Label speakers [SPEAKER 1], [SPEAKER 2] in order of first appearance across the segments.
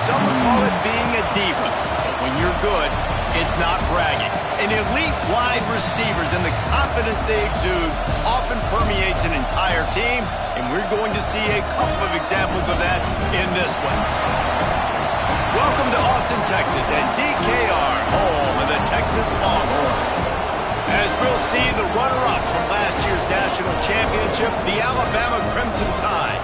[SPEAKER 1] some would call it being a diva. But when you're good, it's not bragging. And elite wide receivers and the confidence they exude often permeates an entire team, and we're going to see a couple of examples of that in this one. Welcome to Austin, Texas, and DKR, home of the Texas Longhorns. As we'll see, the runner-up from last year's national championship, the Alabama Crimson Tide,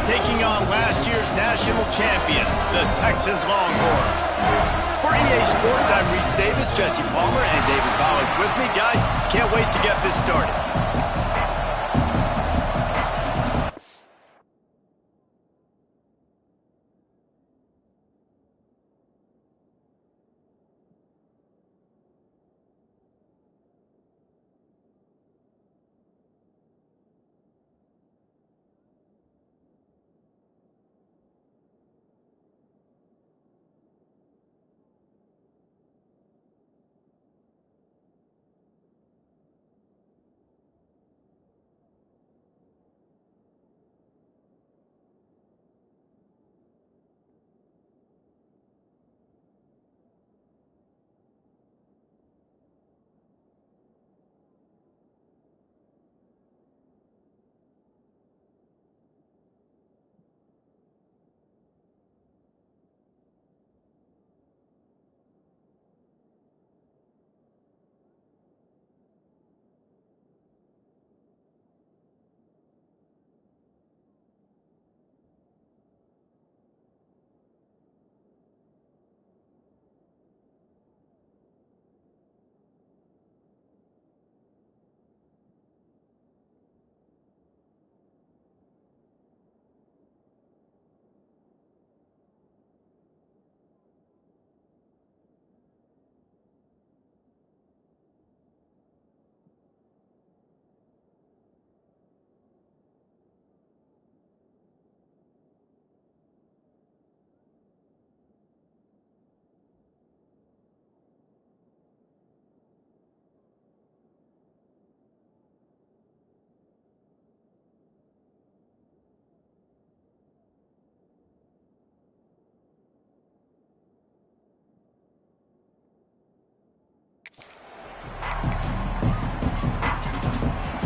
[SPEAKER 1] taking on last year's national champions, the Texas Longhorns. For EA Sports, I'm Reese Davis, Jesse Palmer, and David Bollock with me. Guys, can't wait to get this started.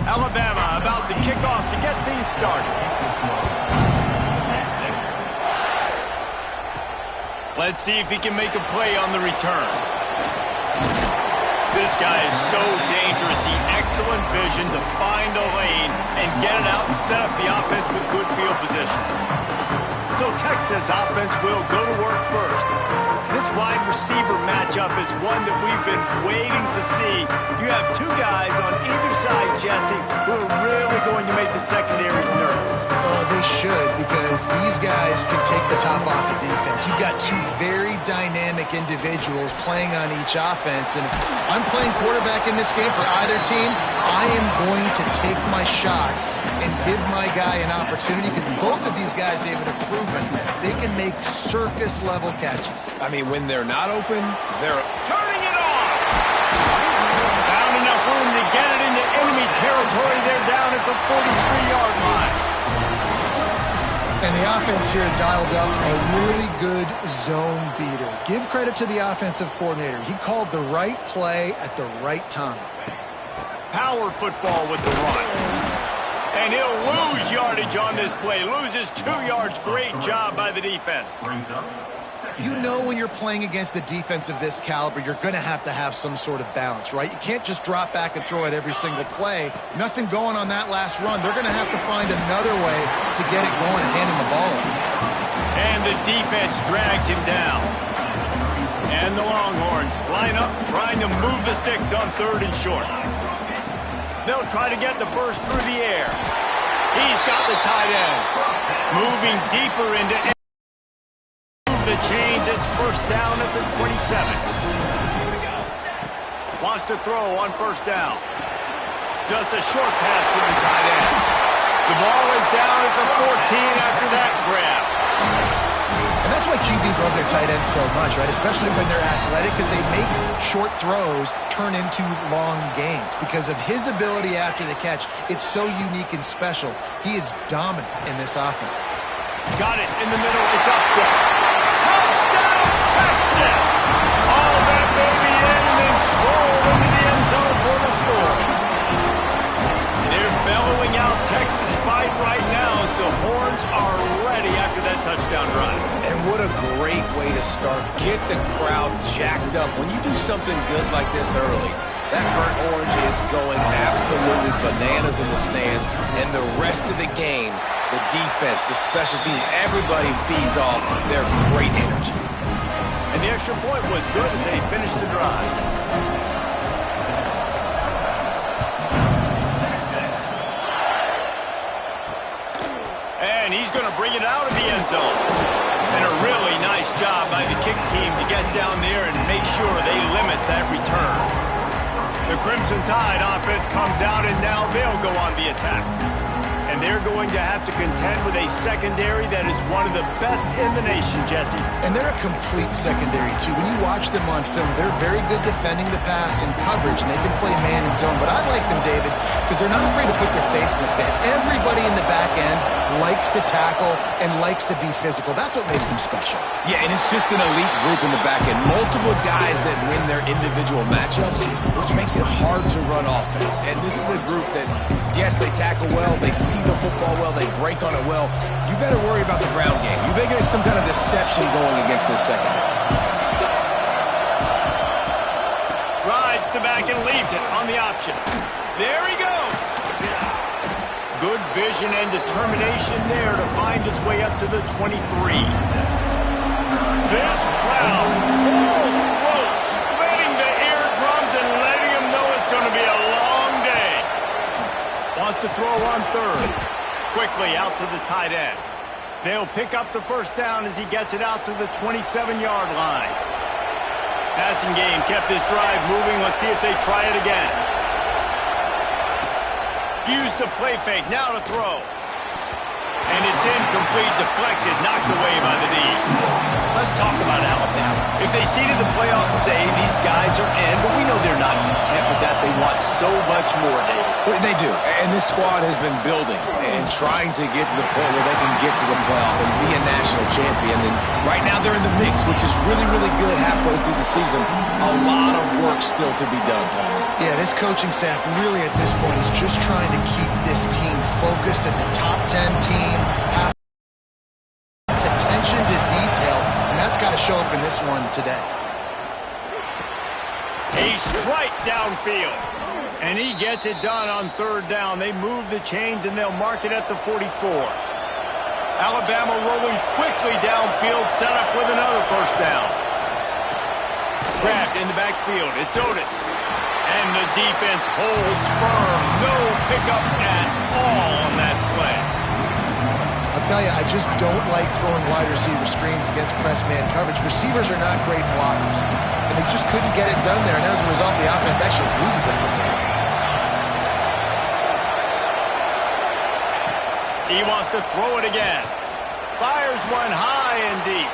[SPEAKER 1] Alabama about to kick off to get things started. Let's see if he can make a play on the return. This guy is so dangerous. He excellent vision to find a lane and get it out and set up the offense with good field position. So Texas offense will go to work first. This wide receiver matchup is one that we've been waiting to see. You have two guys on either side, Jesse, who are really going to make the secondaries nervous.
[SPEAKER 2] They should, because these guys can take the top off of defense. You've got two very dynamic individuals playing on each offense, and if I'm playing quarterback in this game for either team, I am going to take my shots and give my guy an opportunity, because both of these guys, David, have proven they can make circus-level catches.
[SPEAKER 1] I mean, when they're not open, they're turning it on! Found enough room to get it into enemy territory. They're down at the 43-yard line.
[SPEAKER 2] And the offense here dialed up a really good zone beater. Give credit to the offensive coordinator. He called the right play at the right time.
[SPEAKER 1] Power football with the run. And he'll lose yardage on this play. Loses 2 yards. Great job by the defense.
[SPEAKER 2] You know when you're playing against a defense of this caliber, you're going to have some sort of balance, right? You can't just drop back and throw it every single play. Nothing going on that last run. They're going to have to find another way to get it going and handing the ball over.
[SPEAKER 1] And the defense drags him down. And the Longhorns line up trying to move the sticks on 3rd and short. They'll try to get the first through the air. He's got the tight end. Moving deeper into the chains. It's first down at the 27. Wants to throw on first down. Just a short pass to the tight end. The ball is down at the 14 after that grab.
[SPEAKER 2] And that's why QBs love their tight ends so much, right? Especially when they're athletic, because they make short throws turn into long gains. Because of his ability after the catch, it's so unique and special. He is dominant in this offense.
[SPEAKER 1] Got it in the middle. It's upset. S10. All that baby in and then stroll into the end zone for the score. They're bellowing out Texas fight right now as the horns are ready after that touchdown drive.
[SPEAKER 3] And what a great way to start. Get the crowd jacked up. When you do something good like this early, that burnt orange is going absolutely bananas in the stands. And the rest of the game, the defense, the special teams, everybody feeds off their great energy.
[SPEAKER 1] And the extra point was good as they finished the drive. And he's going to bring it out of the end zone. And a really nice job by the kick team to get down there and make sure they limit that return. The Crimson Tide offense comes out, and now they'll go on the attack. And they're going to have to contend with a secondary that is one of the best in the nation, Jesse.
[SPEAKER 2] And they're a complete secondary, too. When you watch them on film, they're very good defending the pass and coverage, and they can play man and zone. But I like them, David, because they're not afraid to put their face in the fan. Everybody in the back end likes to tackle and likes to be physical. That's what makes them special.
[SPEAKER 3] Yeah, and it's just an elite group in the back end. Multiple guys that win their individual matchups, which makes it hard to run offense. And this is a group that, yes, they tackle well, they see the football well, they break on it well. You better worry about the ground game. You better get some kind of deception going against this secondary.
[SPEAKER 1] Rides the back and leaves it on the option. There he goes. Good vision and determination there to find his way up to the 23. This crowd full throat, splitting the eardrums and letting him know it's going to be a long day. Wants to throw on third. Quickly out to the tight end. They'll pick up the first down as he gets it out to the 27-yard line. Passing game kept this drive moving. Let's see if they try it again. Use the play fake, now to throw. And it's incomplete, deflected, knocked away by the D. Let's talk about Alabama. If they seeded the playoff today, these guys are in, but we know they're not content with that. They want so much more, David.
[SPEAKER 3] Well, they do, and this squad has been building and trying to get to the point where they can get to the playoff and be a national champion. And right now they're in the mix, which is really, really good halfway through the season. A lot of work still to be done, Paul.
[SPEAKER 2] Yeah, this coaching staff really at this point is just trying to keep this team focused as a top 10 team, have attention to detail, and that's got to show up in this one today.
[SPEAKER 1] A strike downfield. And he gets it done on third down. They move the chains, and they'll mark it at the 44. Alabama rolling quickly downfield, set up with another first down. Grabbed in the backfield. It's Otis. And the defense holds firm. No pickup at all on that play.
[SPEAKER 2] I'll tell you, I just don't like throwing wide receiver screens against press man coverage. Receivers are not great blockers, and they just couldn't get it done there. And as a result, the offense actually loses it.
[SPEAKER 1] He wants to throw it again. Fires one high and deep.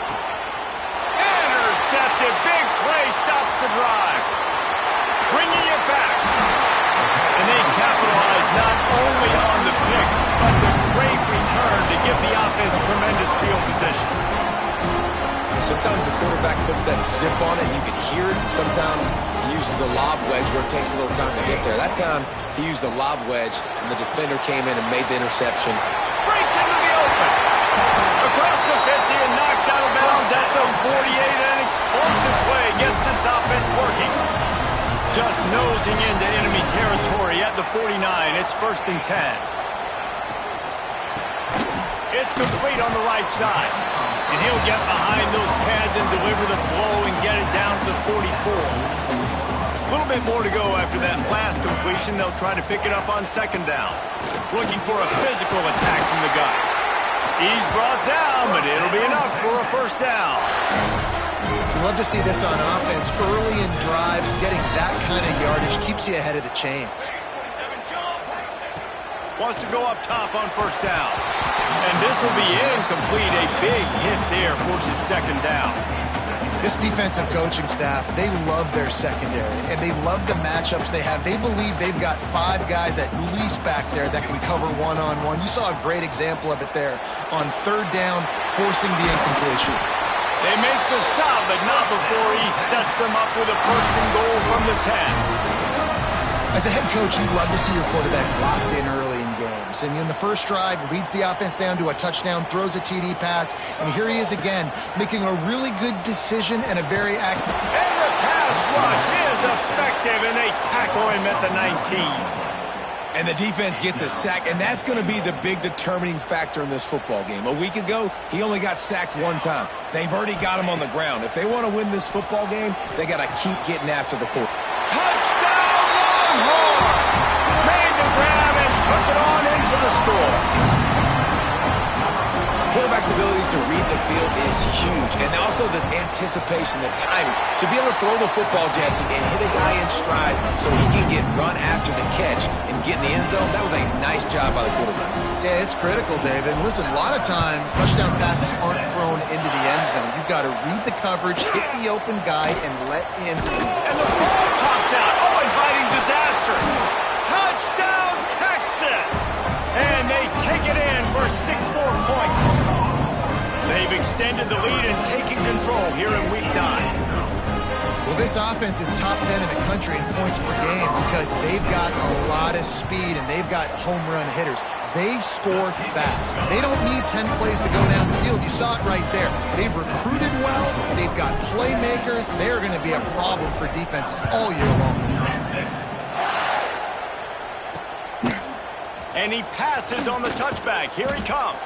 [SPEAKER 1] Intercepted. Big play stops the drive. Bringing it back. And they capitalize not only on the pick, but the great return to give the offense tremendous field position.
[SPEAKER 3] Sometimes the quarterback puts that zip on it, and you can hear it. Sometimes he uses the lob wedge where it takes a little time to get there. That time, he used the lob wedge, and the defender came in and made the interception.
[SPEAKER 1] Breaks into the open. Across the 50 and knocked out of bounds at the 48. An explosive play gets this offense working. Just nosing into enemy territory at the 49. It's 1st and 10. It's complete on the right side. And he'll get behind those pads and deliver the blow and get it down to the 44. A little bit more to go after that last completion. They'll try to pick it up on 2nd down. Looking for a physical attack from the gun. He's brought down, but it'll be enough for a 1st down.
[SPEAKER 2] Love to see this on offense. Early in drives, getting that kind of yardage keeps you ahead of the chains.
[SPEAKER 1] Wants to go up top on 1st down. And this will be incomplete. A big hit there forces 2nd down.
[SPEAKER 2] This defensive coaching staff, they love their secondary, and they love the matchups they have. They believe they've got 5 guys at least back there that can cover one-on-one. You saw a great example of it there on 3rd down, forcing the incompletion.
[SPEAKER 1] They make the stop, but not before he sets them up with a first and goal from the 10.
[SPEAKER 2] As a head coach, you'd love to see your quarterback locked in early in games. And in the first drive, leads the offense down to a touchdown, throws a TD pass, and here he is again, making a really good decision and a very active...
[SPEAKER 1] And the pass rush is effective, and they tackle him at the 19.
[SPEAKER 3] And the defense gets a sack, and that's going to be the big determining factor in this football game. A week ago, he only got sacked one time. They've already got him on the ground. If they want to win this football game, they got to keep getting after the quarterback.
[SPEAKER 1] Touchdown! Made the grab and took it on into the score.
[SPEAKER 3] Quarterback's abilities to read the field is huge, and also the anticipation, the timing. To be able to throw the football, Jesse, and hit a guy in stride so he can get run after the catch and get in the end zone, that was a nice job by the quarterback.
[SPEAKER 2] Yeah, it's critical, David. And listen, a lot of times, touchdown passes aren't thrown into the end zone. You've got to read the coverage, hit the open guy, and let him...
[SPEAKER 1] And the ball pops out. Oh, inviting disaster. Touchdown, Texas! And they take it in for 6 more points. They've extended the lead and taken control here in Week 9.
[SPEAKER 2] Well, this offense is top 10 in the country in points per game because they've got a lot of speed and they've got home run hitters. They score fast. They don't need 10 plays to go down the field. You saw it right there. They've recruited well. They've got playmakers. They're going to be a problem for defenses all year long.
[SPEAKER 1] And he passes on the touchback. Here he comes.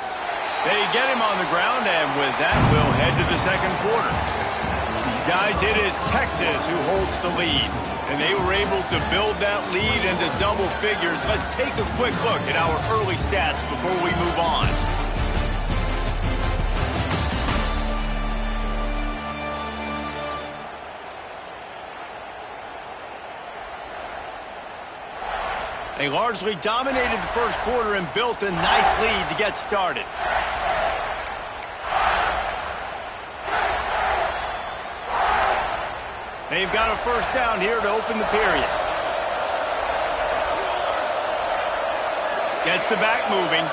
[SPEAKER 1] They get him on the ground, and with that, we'll head to the second quarter. Guys, it is Texas who holds the lead, and they were able to build that lead into double figures. Let's take a quick look at our early stats before we move on. They largely dominated the first quarter and built a nice lead to get started. They've got a first down here to open the period. Gets the back moving.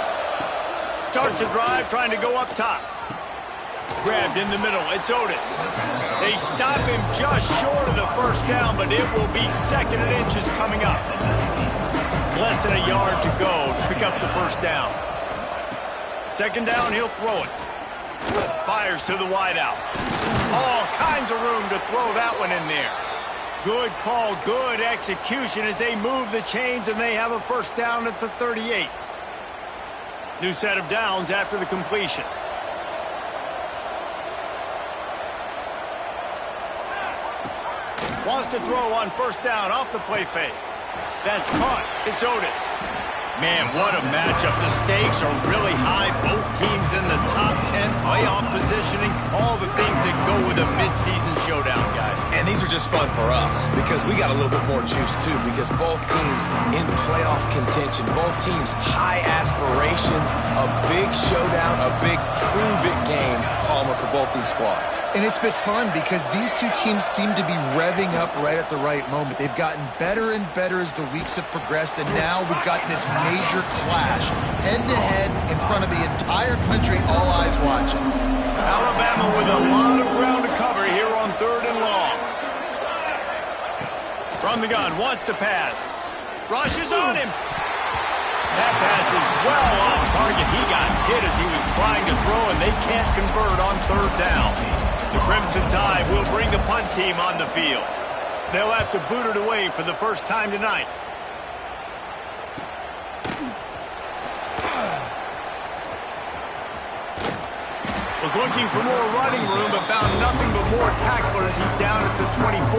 [SPEAKER 1] Starts a drive trying to go up top. Grabbed in the middle. It's Otis. They stop him just short of the first down, but it will be second and inches coming up. Less than a yard to go to pick up the first down. Second down, he'll throw it. Fires to the wideout. All kinds of room to throw that one in there. Good call, good execution as they move the chains and they have a first down at the 38. New set of downs after the completion. Wants to throw on first down off the play fake. That's caught. It's Otis. Man, what a matchup. The stakes are really high. Both teams in the top 10, playoff positioning, all the things that go with a midseason showdown, guys.
[SPEAKER 3] And these are just fun for us because we got a little bit more juice, too, because both teams in playoff contention, both teams high aspirations, a big showdown, a big prove-it game, Palmer, for both these squads.
[SPEAKER 2] And it's been fun because these two teams seem to be revving up right at the right moment. They've gotten better and better as the weeks have progressed, and now we've got this major clash, head-to-head in front of the entire country, all eyes watching.
[SPEAKER 1] Alabama with a lot of ground to cover here on 3rd and long. From the gun, wants to pass. Rushes on him. That pass is well off target. He got hit as he was trying to throw, and they can't convert on 3rd down. The Crimson Tide will bring the punt team on the field. They'll have to boot it away for the first time tonight. Was looking for more running room, but found nothing but more tacklers. He's down at the 24.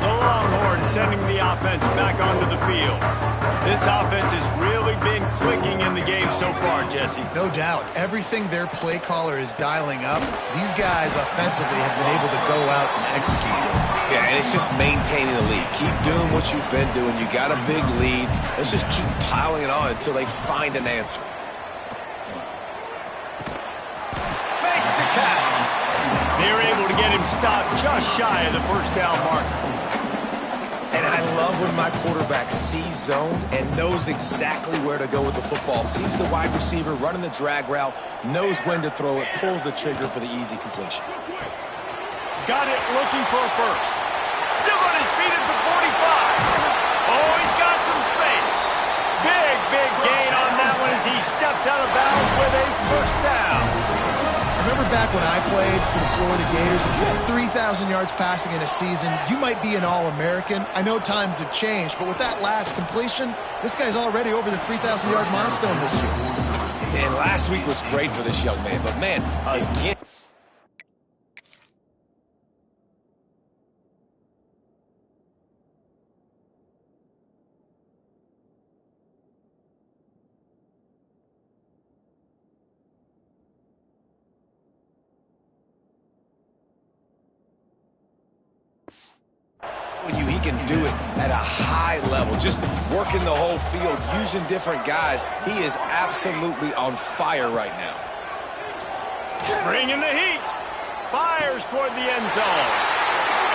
[SPEAKER 1] The Longhorns sending the offense back onto the field. This offense has really been clicking in the game so far, Jesse.
[SPEAKER 2] No doubt. Everything their play caller is dialing up, these guys offensively have been able to go out and execute it.
[SPEAKER 3] Yeah, and it's just maintaining the lead. Keep doing what you've been doing. You got a big lead. Let's just keep piling it on until they find an answer.
[SPEAKER 1] They're able to get him stopped just shy of the first down mark.
[SPEAKER 3] And I love when my quarterback sees zoned and knows exactly where to go with the football. Sees the wide receiver running the drag route, knows when to throw it, pulls the trigger for the easy completion.
[SPEAKER 1] Got it looking for a first. Still on his feet at the 45. Oh, he's got some space. Big gain on that one as he steps out of bounds with a first down.
[SPEAKER 2] Remember back when I played for the Florida Gators, if you had 3,000 yards passing in a season, you might be an All-American. I know times have changed, but with that last completion, this guy's already over the 3,000-yard milestone this year.
[SPEAKER 3] And last week was great for this young man, but man, again. He can do it at a high level, just working the whole field, using different guys. He is absolutely on fire right now.
[SPEAKER 1] Bringing the heat. Fires toward the end zone.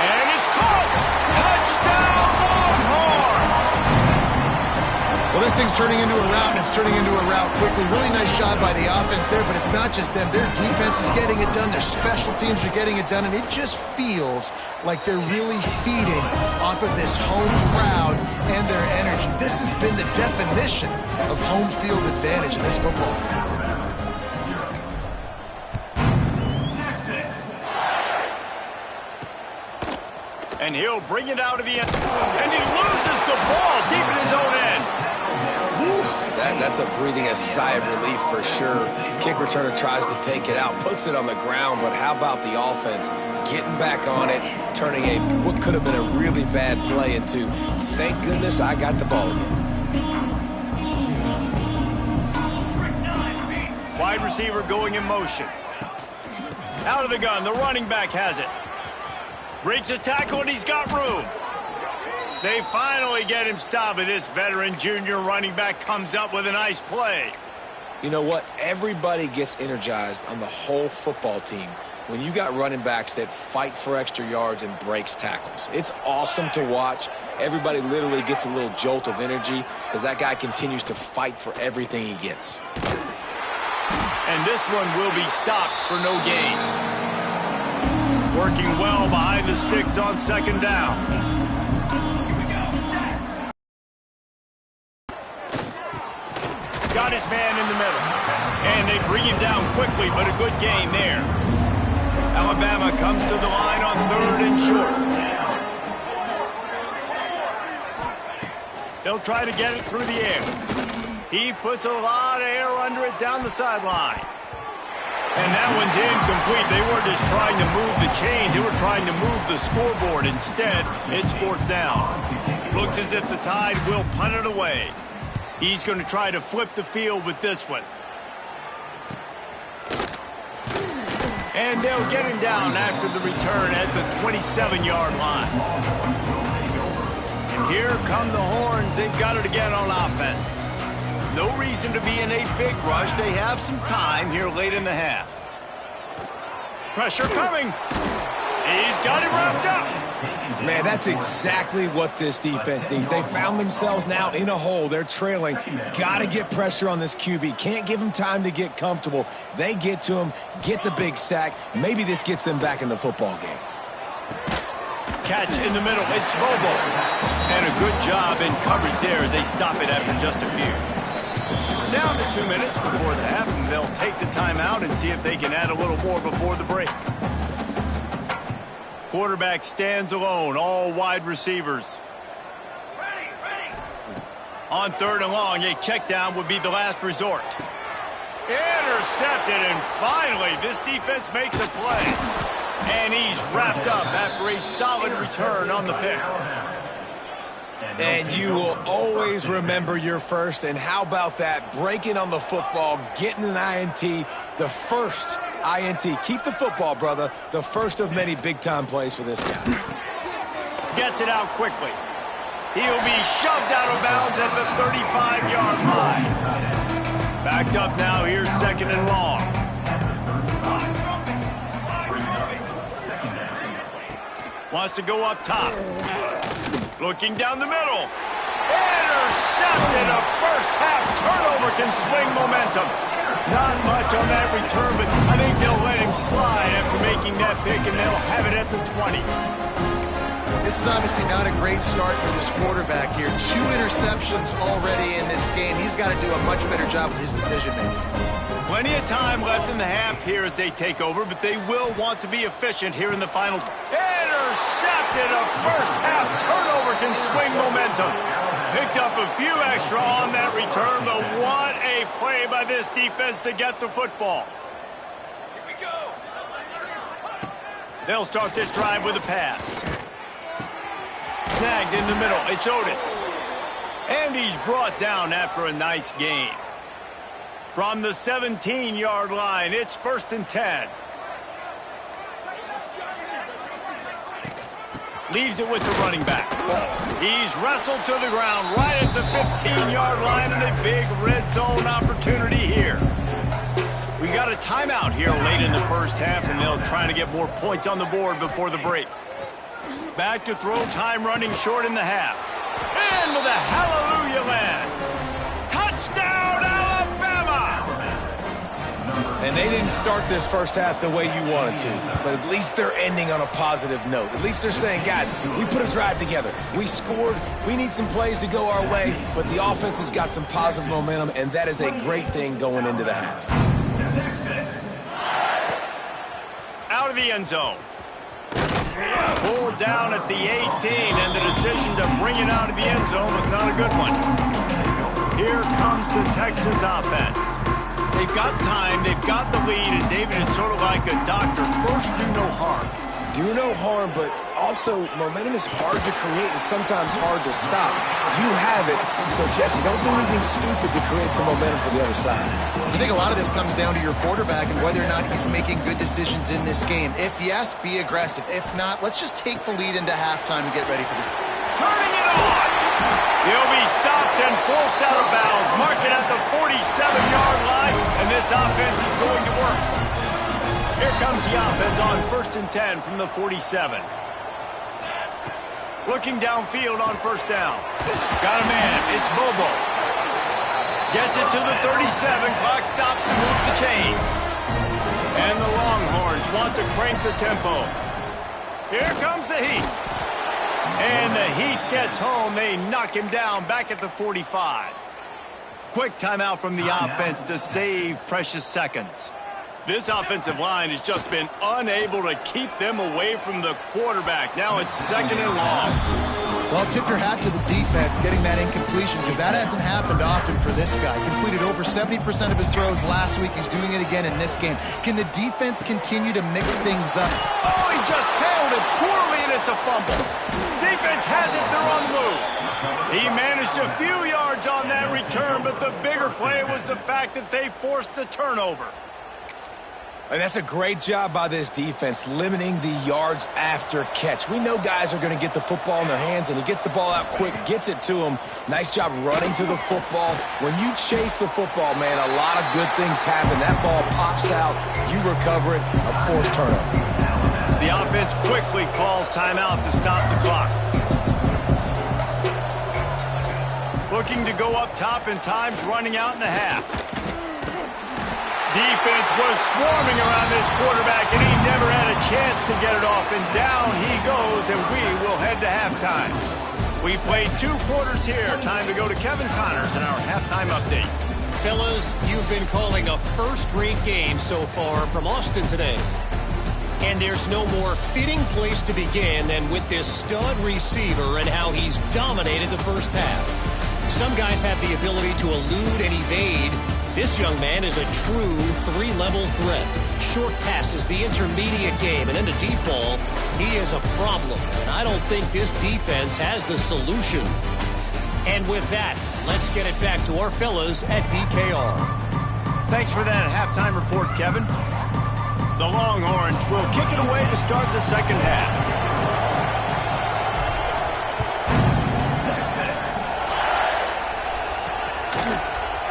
[SPEAKER 1] And it's caught. Touchdown, Longhorns!
[SPEAKER 2] Well, this thing's turning into a route, and it's turning into a route quickly. Really nice job by the offense there, but it's not just them. Their defense is getting it done. Their special teams are getting it done, and it just feels like they're really feeding off of this home crowd and their energy. This has been the definition of home field advantage in this football game.
[SPEAKER 1] And he'll bring it out of the end. And he loses the ball deep in his own end.
[SPEAKER 3] That's a breathing a sigh of relief for sure. Kick returner tries to take it out, puts it on the ground, but how about the offense getting back on it, turning what could have been a really bad play into, thank goodness I got the ball again.
[SPEAKER 1] Wide receiver going in motion. Out of the gun, the running back has it. Breaks a tackle and he's got room. They finally get him stopped, and this veteran junior running back comes up with a nice play.
[SPEAKER 3] You know what? Everybody gets energized on the whole football team when you got running backs that fight for extra yards and breaks tackles. It's awesome to watch. Everybody literally gets a little jolt of energy because that guy continues to fight for everything he gets.
[SPEAKER 1] And this one will be stopped for no gain. Working well behind the sticks on second down. Got his man in the middle. And they bring him down quickly, but a good gain there. Alabama comes to the line on third and short. They'll try to get it through the air. He puts a lot of air under it down the sideline. And that one's incomplete. They weren't just trying to move the chains. They were trying to move the scoreboard. Instead, it's fourth down. Looks as if the Tide will punt it away. He's going to try to flip the field with this one. And they'll get him down after the return at the 27-yard line. And here come the Horns. They've got it again on offense. No reason to be in a big rush. They have some time here late in the half. Pressure coming. He's got it wrapped up.
[SPEAKER 3] Man, that's exactly what this defense needs. They found themselves now in a hole. They're trailing. Got to get pressure on this QB. Can't give him time to get comfortable. They get to him, get the big sack. Maybe this gets them back in the football game.
[SPEAKER 1] Catch in the middle. It's Bobo. And a good job in coverage there as they stop it after just a few. Down to 2 minutes before the half, and they'll take the timeout and see if they can add a little more before the break. Quarterback stands alone, all wide receivers. Ready. On third and long, a check down would be the last resort. Intercepted, and finally, this defense makes a play. And he's wrapped up after a solid return on the pick.
[SPEAKER 3] And you will always remember your first, and how about that? Breaking on the football, getting an INT, the first INT. Keep the football, brother. The first of many big-time plays for this guy.
[SPEAKER 1] Gets it out quickly. He'll be shoved out of bounds at the 35-yard line. Backed up now, here's second and long. Wants to go up top. Looking down the middle. Intercepted. A first-half turnover can swing momentum. Not much on that return, but I think they'll let him slide after making that pick, and they'll have it at the 20.
[SPEAKER 2] This is obviously not a great start for this quarterback here. 2 interceptions already in this game. He's got to do a much better job with his decision-making.
[SPEAKER 1] Plenty of time left in the half here as they take over, but they will want to be efficient here in the final. Intercepted. A first-half turnover can swing momentum. Picked up a few extra on that return, but what a play by this defense to get the football. Here we go. They'll start this drive with a pass. Snagged in the middle. It's Otis. And he's brought down after a nice gain. From the 17-yard line, it's 1st and 10. Leaves it with the running back. He's wrestled to the ground right at the 15-yard line, and a big red zone opportunity here. We got a timeout here late in the first half, and they'll try to get more points on the board before the break. Back to throw, time running short in the half. Into the hallelujah land. Touchdown, Alabama!
[SPEAKER 3] And they didn't start this first half the way you wanted to, but at least they're ending on a positive note. At least they're saying, guys, we put a drive together. We scored. We need some plays to go our way, but the offense has got some positive momentum, and that is a great thing going into the half.
[SPEAKER 1] Out of the end zone. Pulled down at the 18, and the decision to bring it out of the end zone was not a good one. Here comes the Texas offense. They've got time, they've got the lead, and David is sort of like a doctor. First, do no harm.
[SPEAKER 3] Do no harm, but also momentum is hard to create and sometimes hard to stop. You have it, so Jesse, don't do anything stupid to create some momentum for the other side.
[SPEAKER 2] I think a lot of this comes down to your quarterback and whether or not he's making good decisions in this game. If yes, be aggressive. If not, let's just take the lead into halftime and get ready for this.
[SPEAKER 1] Turning it on! He'll be stopped and forced out of bounds. Mark it at the 47-yard line, and this offense is going to work. Here comes the offense on 1st and 10 from the 47. Looking downfield on 1st down. Got a man. It's Bobo. Gets it to the 37. Clock stops to move the chains. And the Longhorns want to crank the tempo. Here comes the heat. And the heat gets home. They knock him down back at the 45. Quick timeout from the offense to save precious seconds. This offensive line has just been unable to keep them away from the quarterback. Now it's 2nd and long.
[SPEAKER 2] Well, tip your hat to the defense getting that incompletion because that hasn't happened often for this guy. Completed over 70% of his throws last week. He's doing it again in this game. Can the defense continue to mix things up?
[SPEAKER 1] Oh, he just handled it poorly, and it's a fumble. Defense has it. They're on the move. He managed a few yards on that return, but the bigger play was the fact that they forced the turnover.
[SPEAKER 3] And that's a great job by this defense, limiting the yards after catch. We know guys are going to get the football in their hands, and he gets the ball out quick, gets it to him. Nice job running to the football. When you chase the football, man, a lot of good things happen. That ball pops out, you recover it, a forced turnover.
[SPEAKER 1] The offense quickly calls timeout to stop the clock. Looking to go up top, and time's running out in the half. Defense was swarming around this quarterback, and he never had a chance to get it off. And down he goes, and we will head to halftime. We played 2 quarters here. Time to go to Kevin Connors in our halftime update.
[SPEAKER 4] Fellas, you've been calling a first-rate game so far from Austin today. And there's no more fitting place to begin than with this stud receiver and how he's dominated the first half. Some guys have the ability to elude and evade. This young man is a true 3-level threat. Short passes, the intermediate game, and in the deep ball, he is a problem. And I don't think this defense has the solution. And with that, let's get it back to our fellas at DKR.
[SPEAKER 1] Thanks for that halftime report, Kevin. The Longhorns will kick it away to start the second half.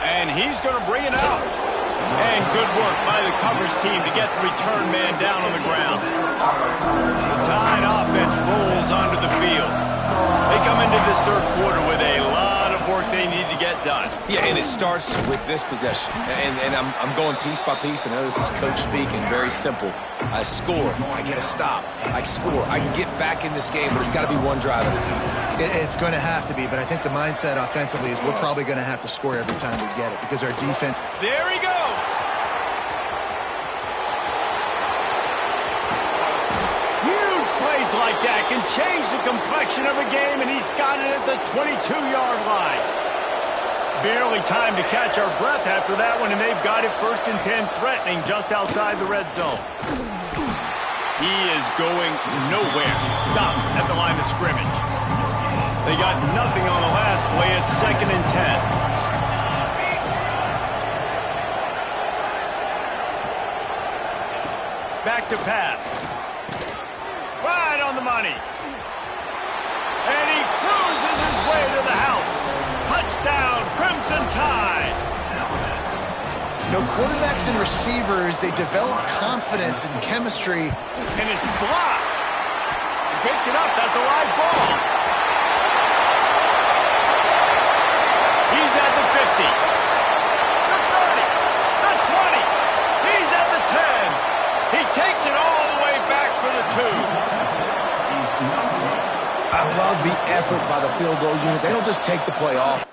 [SPEAKER 1] And he's going to bring it out. And good work by the coverage team to get the return man down on the ground. The Tide offense rolls onto the field. They come into this third quarter with a lot of work they need to get done.
[SPEAKER 3] Yeah, and it starts with this possession. And I'm going piece by piece. I know this is coach speak and very simple. I score. I get a stop. I score. I can get back in this game, but it's got to be one drive at a time.
[SPEAKER 2] It's going to have to be, but I think the mindset offensively is we're probably going to have to score every time we get it because our defense...
[SPEAKER 1] There he goes! Huge plays like that can change the complexion of a game, and he's got it at the 22-yard line. Barely time to catch our breath after that one, and they've got it 1st and 10, threatening just outside the red zone. He is going nowhere. Stopped at the line of scrimmage. They got nothing on the last play. It's 2nd and 10. Back to pass. Right on the money. And he cruises his way to the house. Touchdown, Crimson Tide.
[SPEAKER 2] You know, quarterbacks and receivers, they develop confidence and chemistry.
[SPEAKER 1] And it's blocked. He picks it up. That's a live ball. He's at the 50. The 30. The 20. He's at the 10. He takes it all the way back for the 2.
[SPEAKER 3] I love the effort by the field goal unit. They don't just take the play off.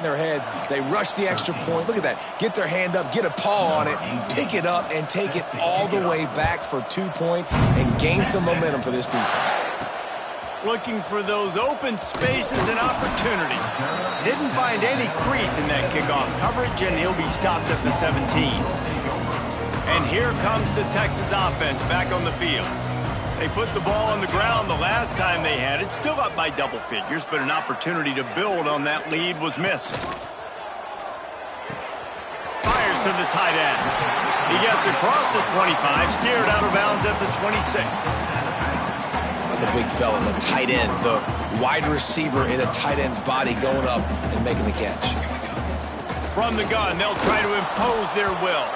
[SPEAKER 3] Their heads, they rush the extra point. Look at that. Get their hand up, get a paw on it, pick it up, and take it all the way back for 2 points and gain some momentum for this defense.
[SPEAKER 1] Looking for those open spaces and opportunities. Didn't find any crease in that kickoff coverage, and he'll be stopped at the 17. And here comes the Texas offense back on the field. They put the ball on the ground the last time they had it. Still up by double figures, but an opportunity to build on that lead was missed. Fires to the tight end. He gets across the 25, steered out of bounds at the 26.
[SPEAKER 3] The big fella, the tight end, the wide receiver in a tight end's body going up and making the catch.
[SPEAKER 1] From the gun, they'll try to impose their will.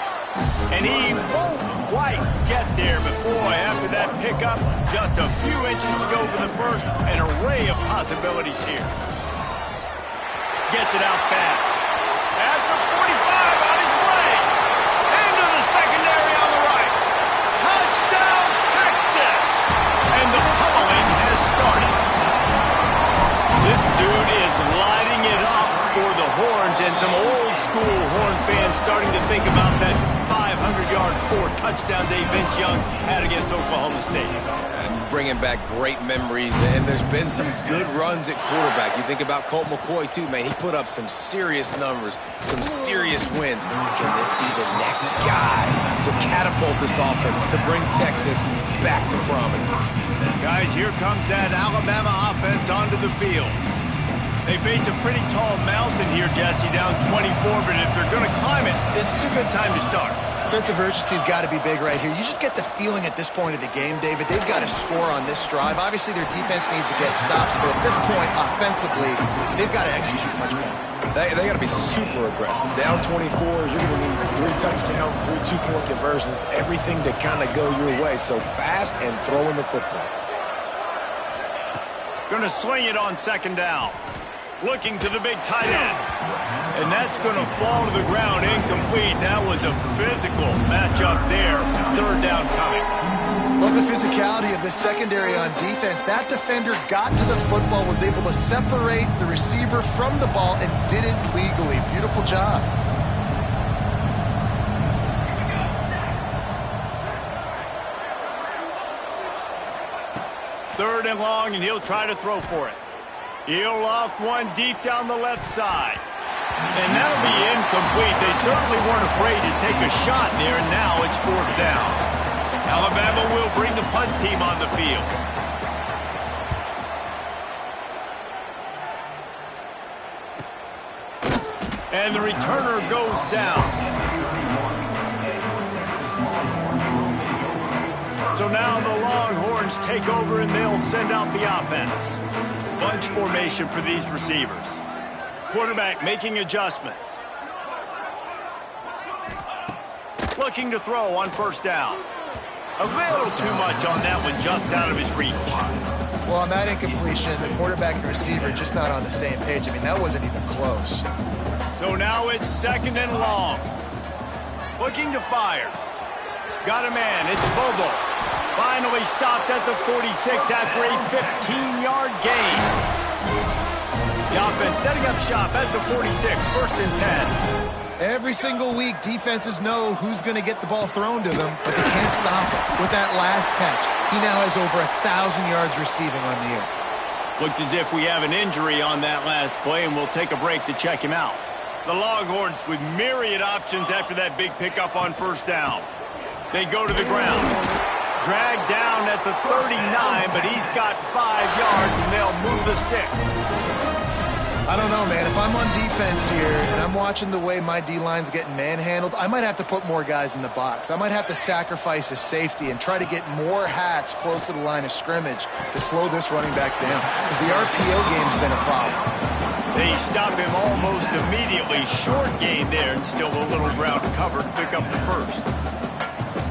[SPEAKER 1] And he won't quite get there, but boy, after that pickup, just a few inches to go for the first. An array of possibilities here. Gets it out fast. At the 45, on his way. Into the secondary on the right. Touchdown, Texas! And the pummeling has started. This dude is lighting it up for the Horns, and some old-school Horn fans starting to think about that 500-yard, 4-touchdown day Vince Young had against Oklahoma State.
[SPEAKER 3] And bringing back great memories, and there's been some good runs at quarterback. You think about Colt McCoy, too, man. He put up some serious numbers, some serious wins. Can this be the next guy to catapult this offense, to bring Texas back to prominence?
[SPEAKER 1] Guys, here comes that Alabama offense onto the field. They face a pretty tall mountain here, Jesse, down 24, but if they're going to climb it, this is a good time to start.
[SPEAKER 2] Sense of urgency's got to be big right here. You just get the feeling at this point of the game, David, they've got to score on this drive. Obviously, their defense needs to get stops, but at this point, offensively, they've got to execute much better.
[SPEAKER 3] They got to be super aggressive. Down 24, you're going to need 3 touchdowns, 3 two-point conversions, everything to kind of go your way. So fast and throwing the football.
[SPEAKER 1] Going to swing it on 2nd down. Looking to the big tight end. And that's going to fall to the ground incomplete. That was a physical matchup there. 3rd down coming.
[SPEAKER 2] Love the physicality of this secondary on defense. That defender got to the football, was able to separate the receiver from the ball, and did it legally. Beautiful job.
[SPEAKER 1] Third and long, and he'll try to throw for it. He'll loft one deep down the left side. And that'll be incomplete. They certainly weren't afraid to take a shot there, and now it's fourth down. Alabama will bring the punt team on the field. And the returner goes down. So now the Longhorns take over, and they'll send out the offense. Bunch formation for these receivers. Quarterback making adjustments. Looking to throw on first down. A little too much on that one, just out of his reach.
[SPEAKER 2] Well, on that incompletion, the quarterback and the receiver just not on the same page. I mean, that wasn't even close.
[SPEAKER 1] So now it's second and long. Looking to fire. Got a man. It's Bobo. Finally stopped at the 46 after a 15-yard gain. The offense setting up shop at the 46, first and 10.
[SPEAKER 2] Every single week, defenses know who's going to get the ball thrown to them, but they can't stop it. With that last catch, he now has over 1,000 yards receiving on the year.
[SPEAKER 1] Looks as if we have an injury on that last play, and we'll take a break to check him out. The Longhorns with myriad options after that big pickup on first down. They go to the ground. Dragged down at the 39, but he's got 5 yards, and they'll move the sticks.
[SPEAKER 2] I don't know, man. If I'm on defense here and I'm watching the way my D-line's getting manhandled, I might have to put more guys in the box. I might have to sacrifice a safety and try to get more hats close to the line of scrimmage to slow this running back down, because the RPO game's been a problem.
[SPEAKER 1] They stop him almost immediately. Short gain there, and still a little ground covered. Pick up the first.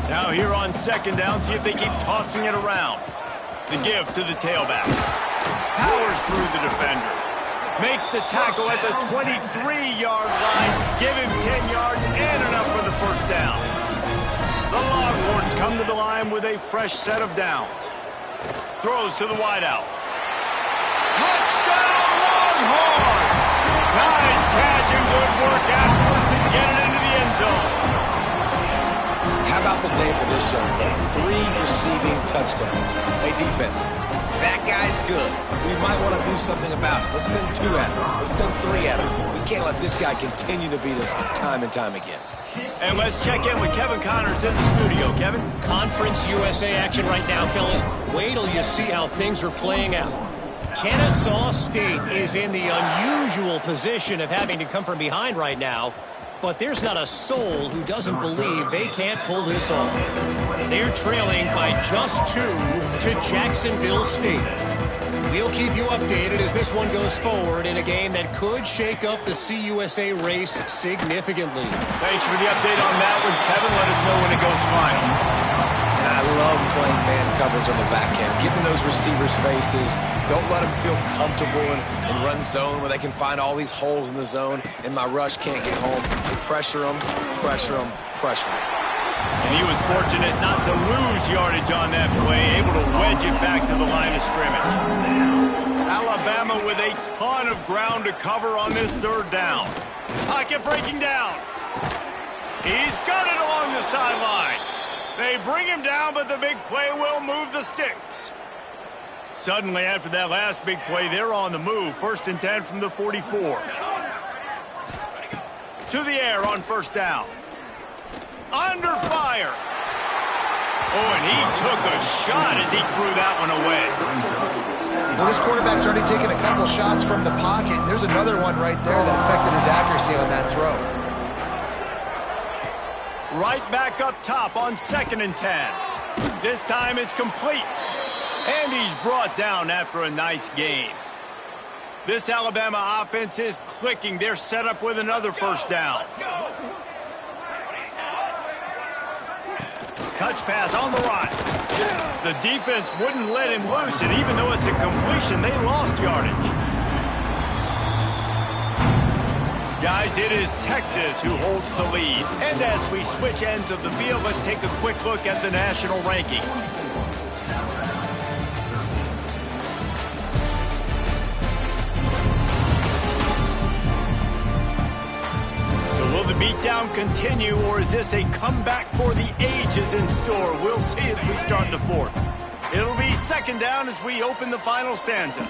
[SPEAKER 1] Now here on second down, see if they keep tossing it around. The give to the tailback. Powers through the defender. Makes the tackle at the 23-yard line. Give him 10 yards and enough for the first down. The Longhorns come to the line with a fresh set of downs. Throws to the wideout. Touchdown Longhorns! Nice catch and good work afterwards to get it into the end zone.
[SPEAKER 3] How about the day for this young fella? 3 receiving touchdowns. Hey, defense, that guy's good. We might want to do something about it. Let's send 2 at him. Let's send 3 at him. We can't let this guy continue to beat us time and time again.
[SPEAKER 1] And let's check in with Kevin Connors in the studio. Kevin?
[SPEAKER 4] Conference USA action right now, fellas. Wait till you see how things are playing out. Kennesaw State is in the unusual position of having to come from behind right now. But there's not a soul who doesn't believe they can't pull this off. They're trailing by just 2 to Jacksonville State. We'll keep you updated as this one goes forward in a game that could shake up the CUSA race significantly.
[SPEAKER 1] Thanks for the update on that one, Kevin. Let us know when it goes final.
[SPEAKER 3] And I love playing man coverage on the back end. Giving those receivers faces. Don't let them feel comfortable in run zone where they can find all these holes in the zone and my rush can't get home. Pressure them, pressure them, pressure them.
[SPEAKER 1] And he was fortunate not to lose yardage on that play, able to wedge it back to the line of scrimmage. Alabama with a ton of ground to cover on this third down. Pocket breaking down. He's got it along the sideline. They bring him down, but the big play will move the sticks. Suddenly, after that last big play, they're on the move. First and 10 from the 44. To the air on first down. Under fire. Oh, and he took a shot as he threw that one away.
[SPEAKER 2] Well, this quarterback's already taken a couple shots from the pocket, and there's another one right there that affected his accuracy on that throw.
[SPEAKER 1] Right back up top on second and 10. This time it's complete. And he's brought down after a nice gain. This Alabama offense is clicking. They're set up with another first down. Touch pass on the run. The defense wouldn't let him loose, and even though it's a completion, they lost yardage. Guys, it is Texas who holds the lead. And as we switch ends of the field, let's take a quick look at the national rankings. the beatdown continue, or is this a comeback for the ages in store? We'll see as we start the fourth. It'll be second down as we open the final stanza.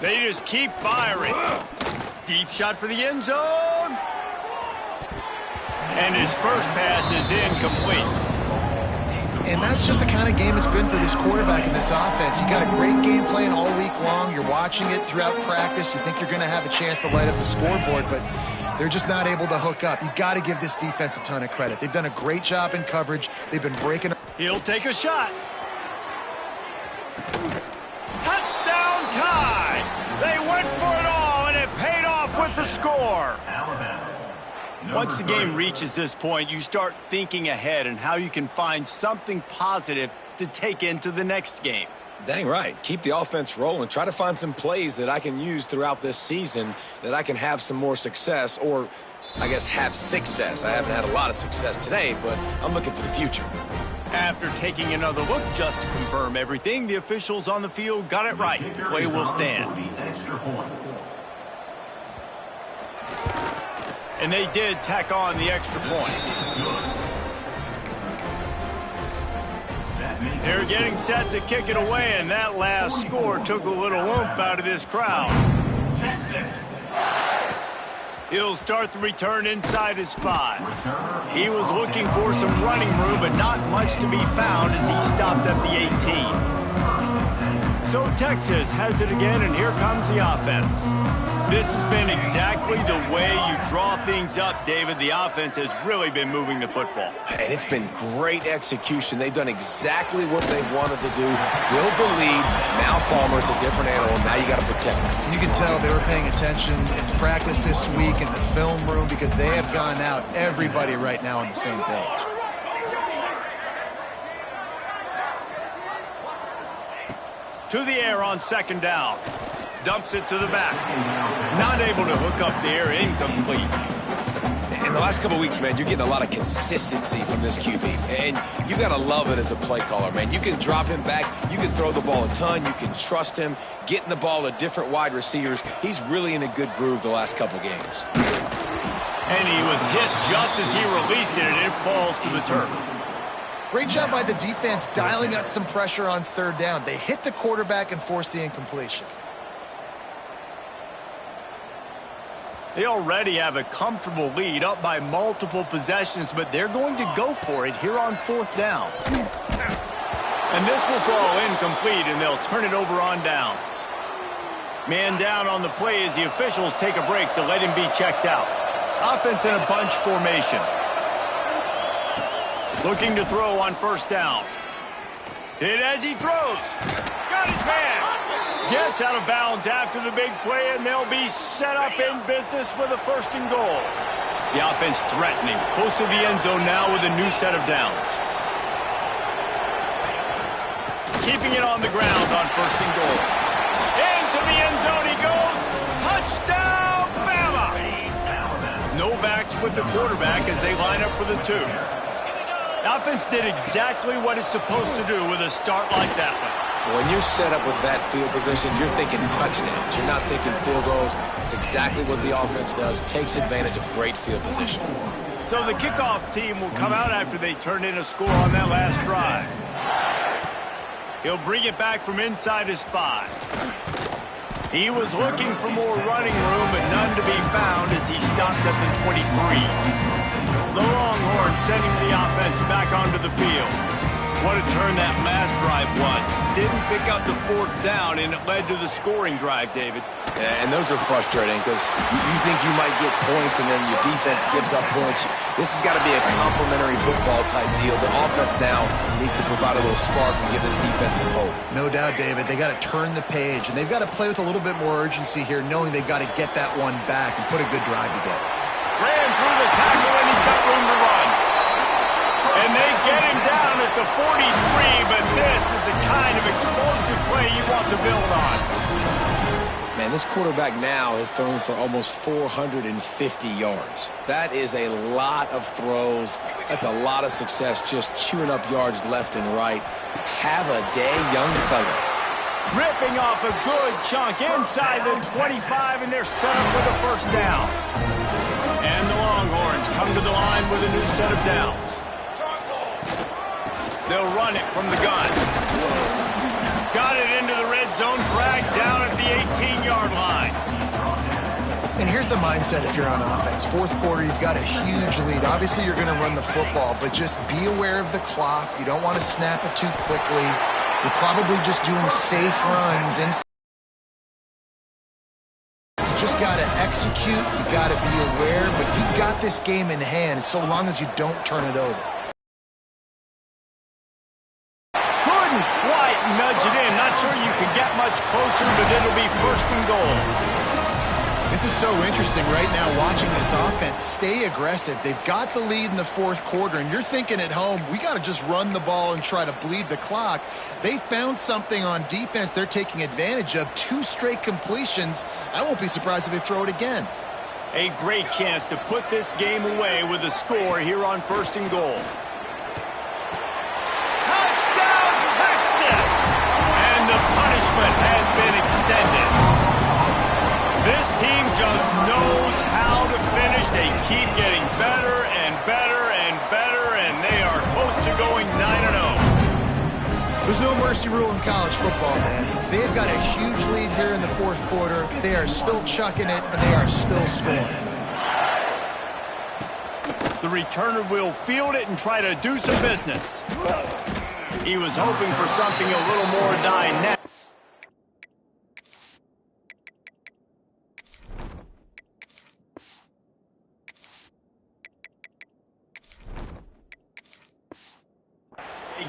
[SPEAKER 1] They just keep firing. Deep shot for the end zone. And his first pass is incomplete.
[SPEAKER 2] And that's just the kind of game it's been for this quarterback in this offense. You got a great game plan all week long. You're watching it throughout practice. You think you're going to have a chance to light up the scoreboard, but they're just not able to hook up. You got to give this defense a ton of credit. They've done a great job in coverage. They've been breaking.
[SPEAKER 1] He'll take a shot. Touchdown tie. They went for it all, and it paid off with the score. Once the game reaches this point, you start thinking ahead and how you can find something positive to take into the next game.
[SPEAKER 3] Dang right. Keep the offense rolling. Try to find some plays that I can use throughout this season that I can have some more success, or I guess have success. I haven't had a lot of success today, but I'm looking for the future.
[SPEAKER 1] After taking another look just to confirm everything, the officials on the field got it right. Play will stand. And they did tack on the extra point. They're getting set to kick it away, and that last score took a little oomph out of this crowd. He'll start the return inside his 5. He was looking for some running room, but not much to be found as he stopped at the 18. So Texas has it again, and here comes the offense. This has been exactly the way you draw things up, David. The offense has really been moving the football.
[SPEAKER 3] And it's been great execution. They've done exactly what they've wanted to do. Build the lead. Now Palmer's a different animal. Now you got to protect him.
[SPEAKER 2] You can tell they were paying attention in practice this week in the film room because they have gone out, everybody right now on the same page.
[SPEAKER 1] To the air on second down. Dumps it to the back. Not able to hook up there. Incomplete.
[SPEAKER 3] In the last couple of weeks, man, you're getting a lot of consistency from this QB. And you got to love it as a play caller, man. You can drop him back. You can throw the ball a ton. You can trust him. Getting the ball to different wide receivers. He's really in a good groove the last couple games.
[SPEAKER 1] And he was hit just as he released it, and it falls to the turf.
[SPEAKER 2] Great job by the defense dialing up some pressure on third down. They hit the quarterback and forced the incompletion.
[SPEAKER 1] They already have a comfortable lead, up by multiple possessions, but they're going to go for it here on fourth down. And this will fall incomplete, and they'll turn it over on downs. Man down on the play as the officials take a break to let him be checked out. Offense in a bunch formation. Looking to throw on first down. Hit as he throws. Got his man. Gets out of bounds after the big play, and they'll be set up in business with a first and goal. The offense threatening, close to the end zone now with a new set of downs. Keeping it on the ground on first and goal. Into the end zone he goes. Touchdown, Bama! No backs with the quarterback as they line up for the 2. The offense did exactly what it's supposed to do with a start like that one.
[SPEAKER 3] When you're set up with that field position, you're thinking touchdowns. You're not thinking field goals. It's exactly what the offense does. Takes advantage of great field position.
[SPEAKER 1] So the kickoff team will come out after they turn in a score on that last drive. He'll bring it back from inside his 5. He was looking for more running room, but none to be found as he stopped at the 23. The Longhorns sending the offense back onto the field. What a turn that last drive was. Didn't pick up the fourth down, and it led to the scoring drive, David.
[SPEAKER 3] Yeah, and those are frustrating because you think you might get points and then your defense gives up points. This has got to be a complimentary football type deal. The offense now needs to provide a little spark and give this defense some hope.
[SPEAKER 2] No doubt, David. They got to turn the page, and they've got to play with a little bit more urgency here, knowing they've got to get that one back and put a good drive together.
[SPEAKER 1] Ran through the tackle, and he's got room to run. And they get him down at the 43, but this is the kind of explosive play you want to build on.
[SPEAKER 3] Man, this quarterback now has thrown for almost 450 yards. That is a lot of throws. That's a lot of success just chewing up yards left and right. Have a day, young fella.
[SPEAKER 1] Ripping off a good chunk inside the 25, and they're set up with a first down. And the Longhorns come to the line with a new set of downs. They'll run it from the gun. Got it into the red zone, dragged down at the 18-yard line.
[SPEAKER 2] And here's the mindset if you're on offense. Fourth quarter, you've got a huge lead. Obviously, you're going to run the football, but just be aware of the clock. You don't want to snap it too quickly. You're probably just doing safe runs. And you just got to execute. You got to be aware, but you've got this game in hand so long as you don't turn it over.
[SPEAKER 1] Couldn't quite nudge it in. Not sure you can get much closer, but it'll be first and goal.
[SPEAKER 2] This is so interesting right now watching this offense stay aggressive. They've got the lead in the fourth quarter, and you're thinking at home, we got to just run the ball and try to bleed the clock. They found something on defense they're taking advantage of. 2 straight completions. I won't be surprised if they throw it again.
[SPEAKER 1] A great chance to put this game away with a score here on first and goal. Touchdown, Texas! And the punishment has been extended. This team just knows how to finish. They keep getting better and better and better, and they are close to going 9-0.
[SPEAKER 2] There's no mercy rule in college football, man. They've got a huge lead here in the fourth quarter. They are still chucking it, and they are still scoring.
[SPEAKER 1] The returner will field it and try to do some business. He was hoping for something a little more dynamic.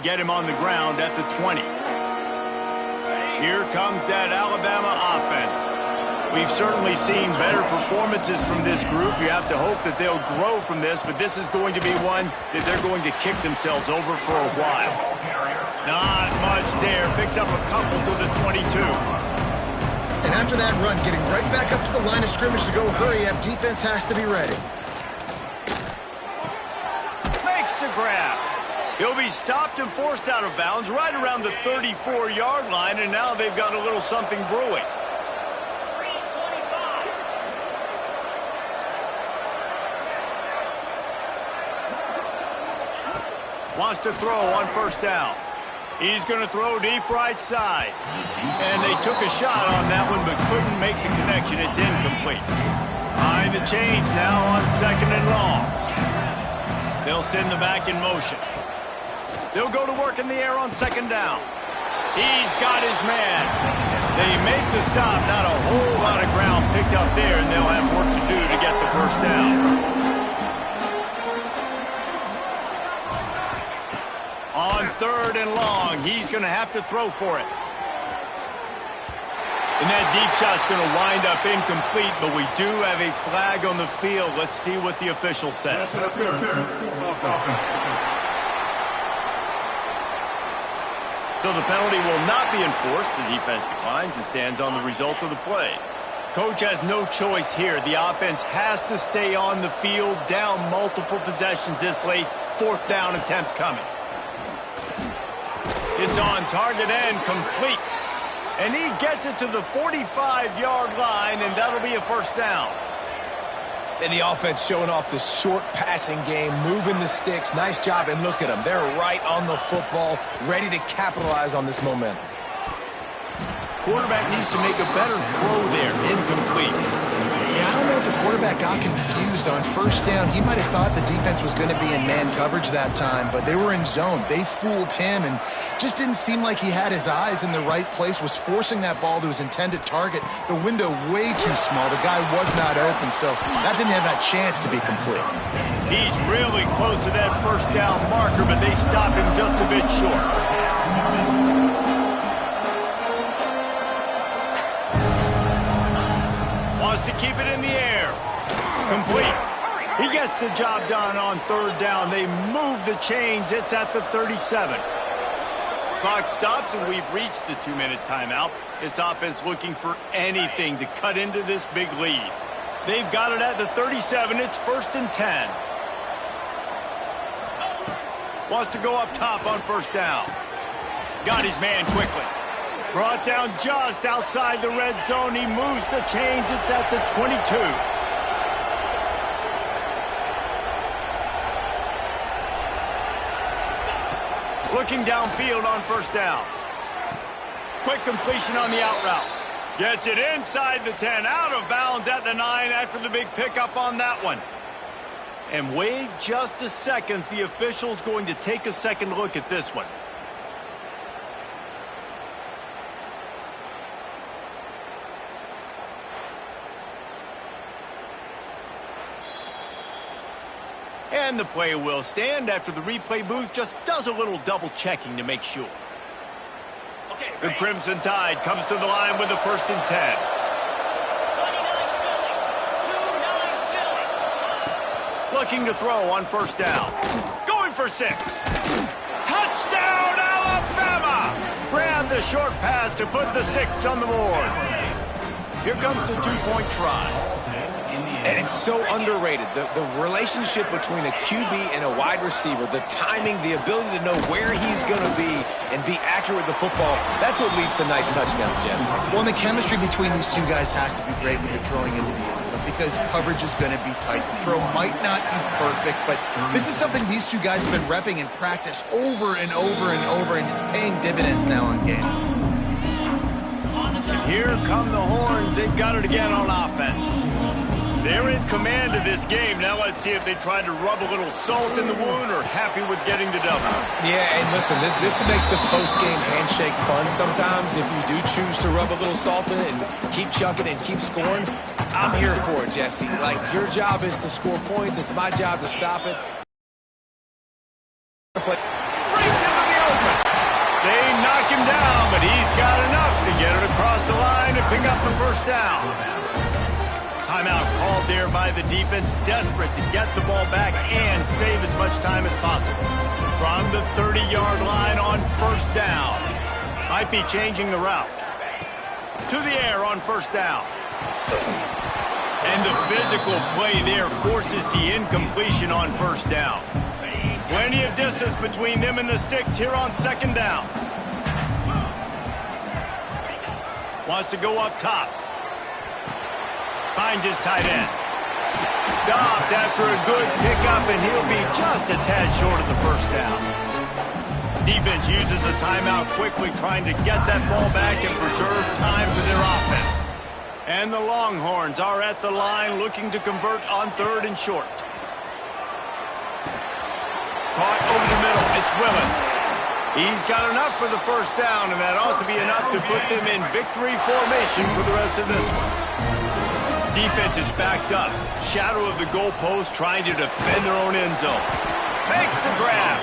[SPEAKER 1] Get him on the ground at the 20. Here comes that Alabama offense. We've certainly seen better performances from this group. You have to hope that they'll grow from this, but this is going to be one that they're going to kick themselves over for a while. Not much there. Picks up a couple to the 22.
[SPEAKER 2] And after that run, getting right back up to the line of scrimmage to go hurry up, defense has to be ready.
[SPEAKER 1] Makes the grab. He'll be stopped and forced out of bounds right around the 34-yard line, and now they've got a little something brewing. Wants to throw on first down. He's going to throw deep right side. And they took a shot on that one but couldn't make the connection. It's incomplete. Behind the chains now on second and long. They'll send the back in motion. They'll go to work in the air on second down. He's got his man. They make the stop. Not a whole lot of ground picked up there, and they'll have work to do to get the first down. On third and long, he's going to have to throw for it. And that deep shot's going to wind up incomplete, but we do have a flag on the field. Let's see what the official says. So the penalty will not be enforced. The defense declines and stands on the result of the play. Coach has no choice here. The offense has to stay on the field, down multiple possessions this late. Fourth down attempt coming. It's on target and complete. And he gets it to the 45-yard line, and that'll be a first down.
[SPEAKER 3] And the offense showing off the short passing game, moving the sticks. Nice job, and look at them. They're right on the football, ready to capitalize on this momentum.
[SPEAKER 1] Quarterback needs to make a better throw there. Incomplete.
[SPEAKER 2] Yeah, I don't know if the quarterback got confused on first down. He might have thought the defense was going to be in man coverage that time, but they were in zone. They fooled him and just didn't seem like he had his eyes in the right place, was forcing that ball to his intended target. The window way too small. The guy was not open, so that didn't have that chance to be complete.
[SPEAKER 1] He's really close to that first down marker, but they stop him just a bit short. Wants to keep it in the air. Complete. He gets the job done on third down. They move the chains. It's at the 37. Clock stops, and we've reached the 2-minute timeout. This offense looking for anything to cut into this big lead. They've got it at the 37. It's first and 10. Wants to go up top on first down. Got his man quickly. Brought down just outside the red zone. He moves the chains. It's at the 22. Looking downfield on first down. Quick completion on the out route. Gets it inside the 10, out of bounds at the 9 after the big pickup on that one. And wait just a second. The official's going to take a second look at this one. And the play will stand after the replay booth just does a little double checking to make sure. The Crimson Tide comes to the line with the 1st and 10. Looking to throw on first down. Going for 6. Touchdown, Alabama! Grab the short pass to put the 6 on the board. Here comes the 2-point try.
[SPEAKER 3] And it's so underrated. The relationship between a QB and a wide receiver, the timing, the ability to know where he's going to be and be accurate with the football, that's what leads to nice touchdowns, Jesse.
[SPEAKER 2] Well, and the chemistry between these two guys has to be great when you're throwing into the end zone because coverage is going to be tight. The throw might not be perfect, but this is something these two guys have been repping in practice over and over and over, and it's paying dividends now on game.
[SPEAKER 1] And here come the horns. They've got it again on offense. They're in command of this game. Now let's see if they try to rub a little salt in the wound or happy with getting the W.
[SPEAKER 3] Yeah, and listen, this makes the post-game handshake fun sometimes. If you do choose to rub a little salt in it and keep chunking and keep scoring, I'm here for it, Jesse. Like, your job is to score points. It's my job to stop it.
[SPEAKER 1] Breaks into the open. They knock him down, but he's got enough to get it across the line and pick up the first down. Timeout called there by the defense, desperate to get the ball back and save as much time as possible. From the 30-yard line on first down. Might be changing the route. To the air on first down. And the physical play there forces the incompletion on first down. Plenty of distance between them and the sticks here on second down. Wants to go up top. Finds his tight end. Stopped after a good pickup, and he'll be just a tad short of the first down. Defense uses a timeout quickly, trying to get that ball back and preserve time for their offense. And the Longhorns are at the line looking to convert on 3rd and short. Caught over the middle. It's Willis. He's got enough for the first down, and that ought to be enough to put them in victory formation for the rest of this one. Defense is backed up. Shadow of the goalpost trying to defend their own end zone. Makes the grab.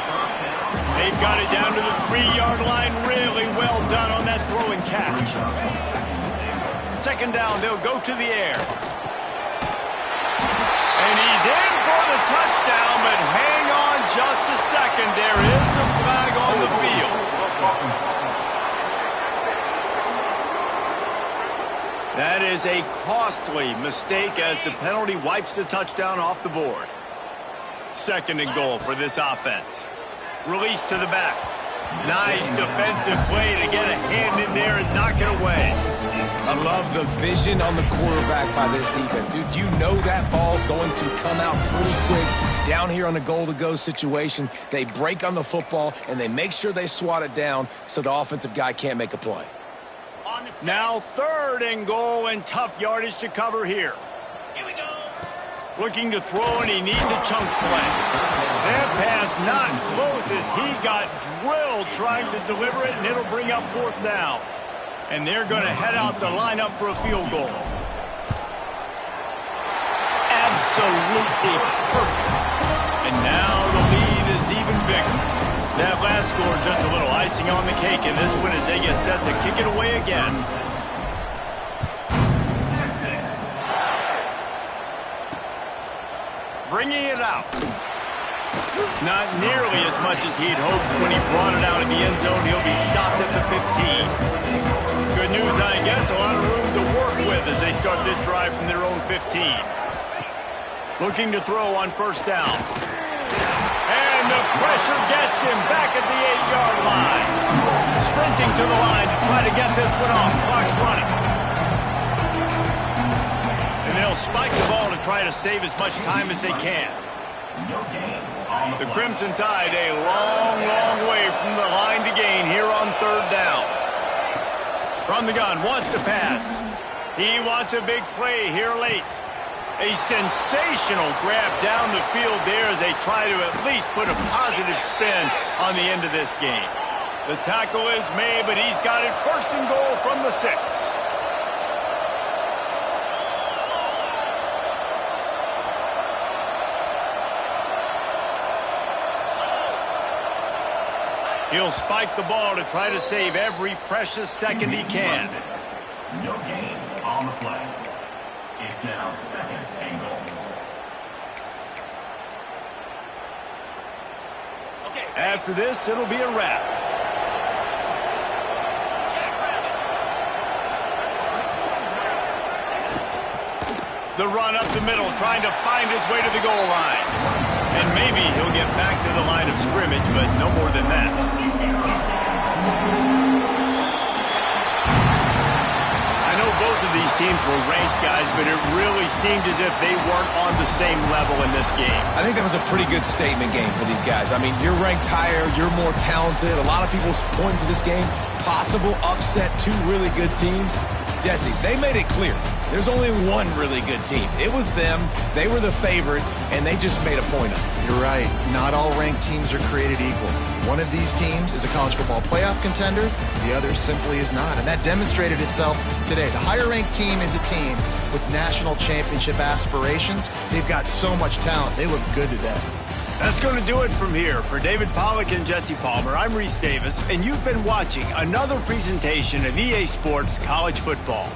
[SPEAKER 1] They've got it down to the 3-yard line. Really well done on that throw and catch. Second down, they'll go to the air. And he's in for the touchdown, but hang on just a second. There is a flag on the field. That is a costly mistake as the penalty wipes the touchdown off the board. 2nd and goal for this offense. Release to the back. Nice defensive play to get a hand in there and knock it away.
[SPEAKER 3] I love the vision on the quarterback by this defense. Dude, you know that ball's going to come out pretty quick. Down here on a goal-to-go situation, they break on the football, and they make sure they swat it down so the offensive guy can't make a play.
[SPEAKER 1] Now 3rd and goal, and tough yardage to cover here. Here we go. Looking to throw, and he needs a chunk play. That pass not close as he got drilled trying to deliver it, and it'll bring up 4th down. And they're going to head out to line up for a field goal. Absolutely perfect. And now the lead is even bigger. That last score just a little icing on the cake in this one as they get set to kick it away again. Bringing it out. Not nearly as much as he'd hoped when he brought it out of the end zone. He'll be stopped at the 15. Good news, I guess. A lot of room to work with as they start this drive from their own 15. Looking to throw on first down. And the pressure gets him back at the 8-yard line. sprinting to the line to try to get this one off. Clock's running. And they'll spike the ball to try to save as much time as they can. The Crimson Tide a long, long way from the line to gain here on 3rd down. From the gun, wants to pass. He wants a big play here late. A sensational grab down the field there as they try to at least put a positive spin on the end of this game. The tackle is made, but he's got it 1st and goal from the 6. He'll spike the ball to try to save every precious second he can.
[SPEAKER 5] No gain on the play. It's now 2nd and goal.
[SPEAKER 1] After this, it'll be a wrap. The run up the middle, trying to find his way to the goal line. And maybe he'll get back to the line of scrimmage, but no more than that. I know both of these teams were ranked, guys, but it really seemed as if they weren't on the same level in this game.
[SPEAKER 3] I think that was a pretty good statement game for these guys. I mean, you're ranked higher, you're more talented. A lot of people point to this game. Possible upset, 2 really good teams. Jesse, they made it clear. There's only one really good team. It was them. They were the favorite, and they just made a point of it.
[SPEAKER 2] You're right. Not all ranked teams are created equal. One of these teams is a college football playoff contender. The other simply is not, and that demonstrated itself today. The higher-ranked team is a team with national championship aspirations. They've got so much talent. They look good today.
[SPEAKER 1] That's going to do it from here. For David Pollack and Jesse Palmer, I'm Reese Davis, and you've been watching another presentation of EA Sports College Football.